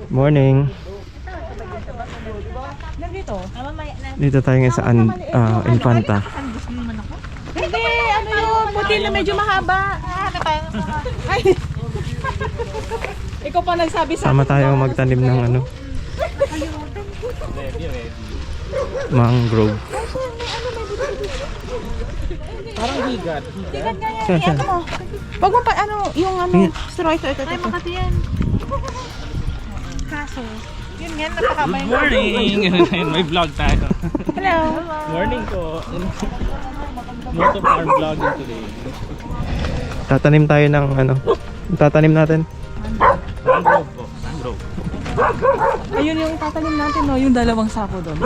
Morning. Dito tayo ngayon sa Infanta. Hindi, ano yun, puti na medyo mahaba. Ay. Ikaw pa nagsabi sa Sama tayo magtanim ng ano, mangrove. Parang higat. Tigat nga yan, i-ano mo. Wag mo pa, ano, yung ano, straw, ito. Ay, makati yan. Kaso, yun nga, napakabay. Good morning! May vlog tayo. Hello. Morning ko. Moto farm vlogging today. Tatanim tayo ng ano, tatanim natin. Mangrove po. Mangrove. Ayun yung tatanim natin, no, yung dalawang sako doon.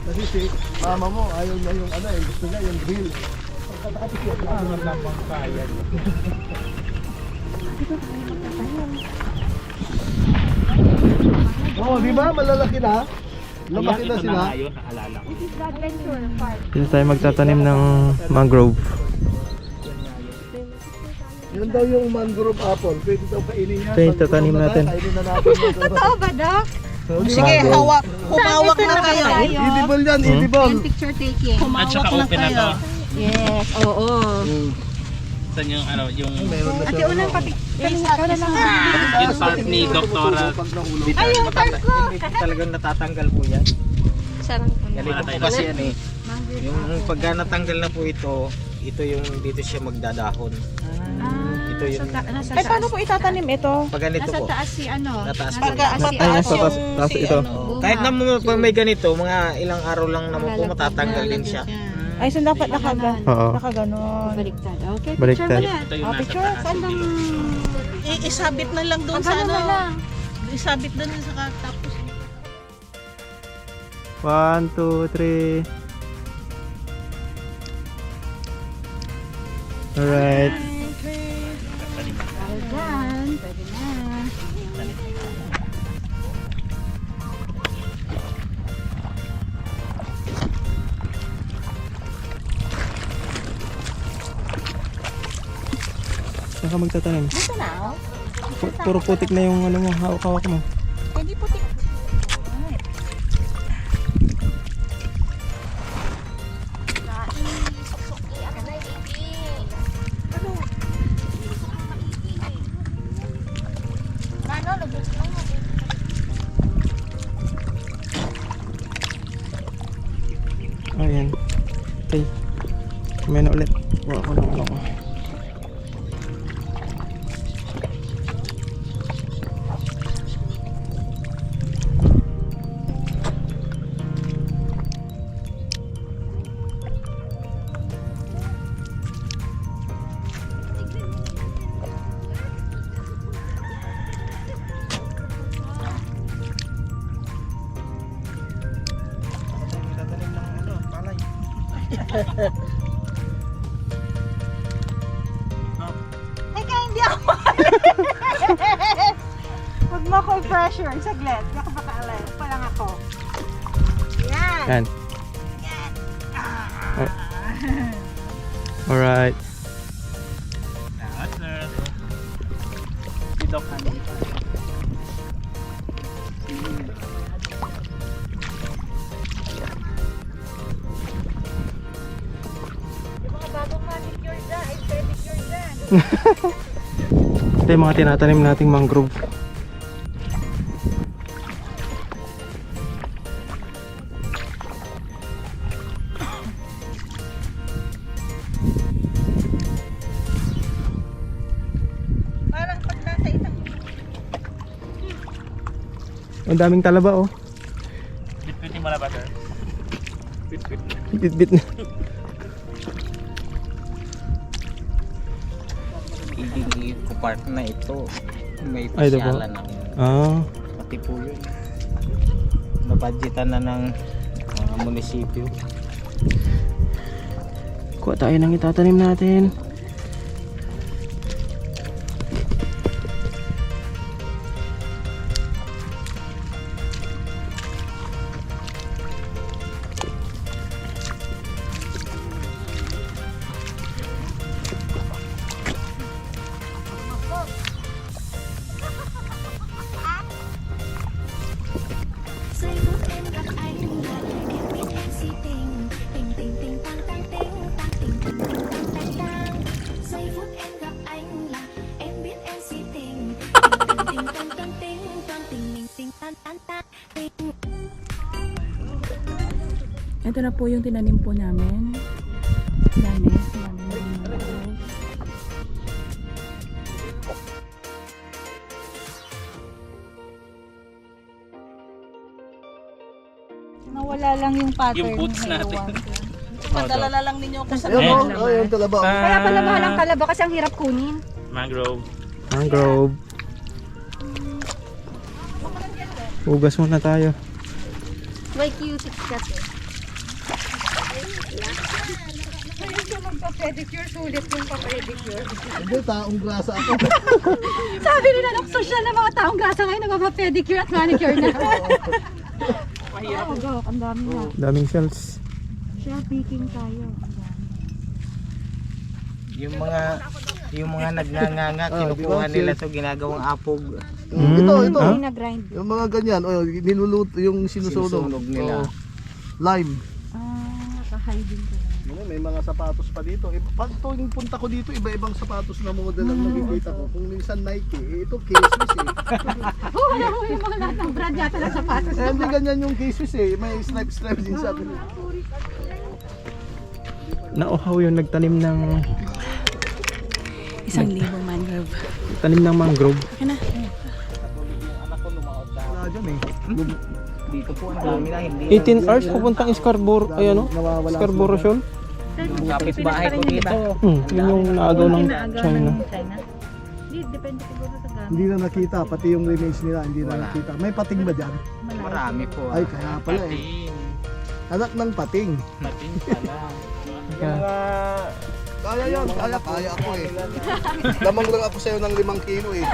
Kasi si mama mo ayaw niya yung ano eh, gusto niya yung grill. Ang lamang kaya. Oo, di ba? Malalaki na. Lumaki na sila. Ayun, naalala ko. Dito tayo magtatanim ng mangrove. Yun daw yung mangrove apple. Pwede daw kainin niya. Ito yung tatanim natin. Kainin na natin. Totoo ba, Doc? Sige, Humawak na kayo. edible yan, edible. Picture taking. At saka open na to. Yes, oo. Saan yung ano, yung Ate, unang ikaw na lang. yung tarp ni Doktora. Ay, yung tarp ko. Talagang natatanggal po yan. Sarang po. Ganito po kasi yan eh. Yung pagka natanggal na po ito yung dito siya magdadahon. Ito yung Ay, paano po itatanim ito? pag ganito po. si ano? Nataas po. Pagka Ay, nasa taas ito. Kahit naman pag may ganito, mga ilang araw lang naman po matatanggal din siya. Ay, so dapat Oo. nakaganon. Baliktad. Okay, Baliktad. Ito yung nasa Picture, taas. saan bang... Isabit na lang doon sa ano. Isabit doon sa tapos. 1, 2, 3. Alright. Dyan. Pwede na. Saan ka magtatanim? Dito na, oh. Puro putik na yung ano mo, hawak-hawak mo. Hindi puti. Ayan. Okay. Kumain na ulit. Wala ko lang ano ko. Teka, hindi ako Huwag mo ako i-pressure. Saglit. Hindi ako makaalay. Pa lang ako. Yan. Yan. Alright. Salamat, sir. Si Doc Hanif. Yung mga bagong manicure dyan. Ay, pedicure dyan. Ito yung mga tinatanim nating mangrove. Parang pag nasa isang... Ang daming talaba oh. Bit-bitin mo na ba, sir? Bit-bit na. Bit-bit na. Eco Park na ito. May Ay, diba? pasyalan ng Ah. pati po yun. Nabudgetan na ng munisipyo. Kuha tayo ng itatanim natin. Ito na po yung tinanim po namin. Dami mangrove. Nawala lang yung pattern. Yung boots natin. Padala na lang ninyo ako sa Ayun o, yung talabaw. Kaya pala mahal ang kalaba kasi ang hirap kunin. Mangrove. Mangrove. Hugas muna tayo. May cute cat eh. Ayun siya magpa-pedicure, sulit yung pa-pedicure. Hindi, taong grasa ako. Sabi nila, social na mga taong grasa ngayon, nagpa-pedicure at manicure na. Mahirap. Ang dami na. Daming shells. Shell picking tayo. Yung mga nagnanganga, kinukuha di ba? nila to ginagawang apog. Ito. Ah? Na-grind. Yung mga ganyan, niluluto, yung sinusunog. Sinusunog nila. Lime. Naka-hiding ka lang. May mga sapatos pa dito. Pag tuwing punta ko dito, iba-ibang sapatos na model ang nakikita ko. Kung minsan Nike, ito K-Swiss eh. Oo, alam mo yung mga lahat ng brand yata ng sapatos. Eh, hindi ganyan yung K-Swiss eh. May stripe din sa akin. Nauhaw yung nagtanim ng 1,000 mangrove. mangrove. Yan na. Wala dyan eh. Dito po ang dami na hindi. 18 hours pupuntang Scarborough, ayan o, Nawawala Scarborough Shoal. Kapit bahay ko dito. Yun yung naagaw ng China. Hindi, depende siguro sa gamit. Hindi na nakita, pati yung remains nila hindi na nakita. May pating ba dyan? Marami po. Ay, kaya pala eh. Anak ng pating. Natin pala. Kaya yun, kaya ako eh. Lamang lang ako sa'yo ng 5 kilo eh.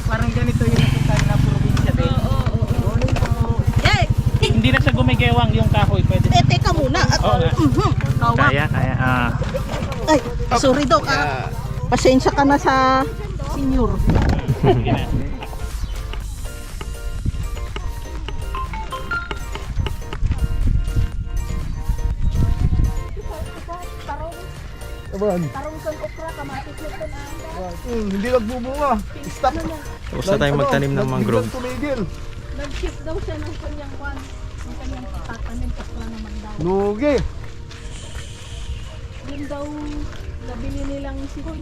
Parang ganito yung nakita na probinsya din. Eh, Hindi na siya gumigewang yung kahoy. Pwede. teka muna. At, Oo nga. Kawak. Kaya. Ay, sorry Dok. Pasensya ka na sa senior. Sige na. Aban. Hindi nagbubunga. Stop. Tapos na tayo magtanim ng mangrove. Tumigil. Nag-shift daw siya ng kanyang kwan. Ng kanyang tatanim takla naman daw. Lugi. Yun daw, nabili nilang sihon.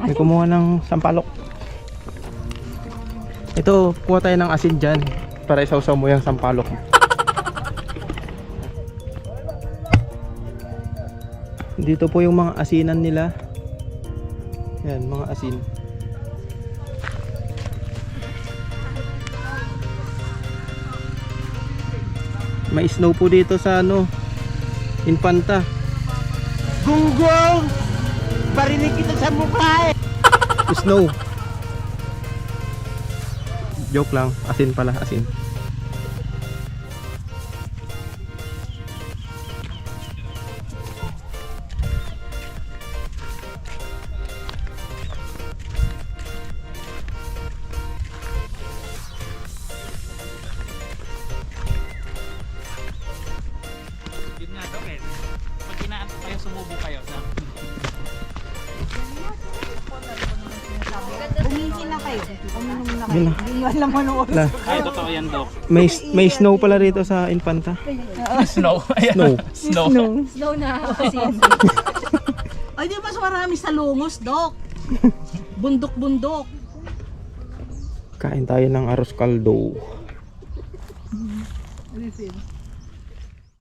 May kumuha ng sampalok. Ito, kuha tayo ng asin dyan para isawsaw mo yung sampalok. Dito po yung mga asinan nila. Yan, mga asin. May snow po dito sa Infanta. Gunggong! Barinig kita sa mukha eh! Snow. Joke lang, asin pala, asin. Yun nga daw eh. Pag inaanto kayo, sumubo kayo. Bumingin na kayo. Uminom na Yun kayo. na. Hindi nyo alam ano oras. La, Ay, totoo yan, Dok. may snow pala rito sa Infanta. Snow. Snow. Snow. Snow na asin. Ay, di mas marami sa lungos, Dok. Bundok-bundok. Kain tayo ng arroz caldo. Refill.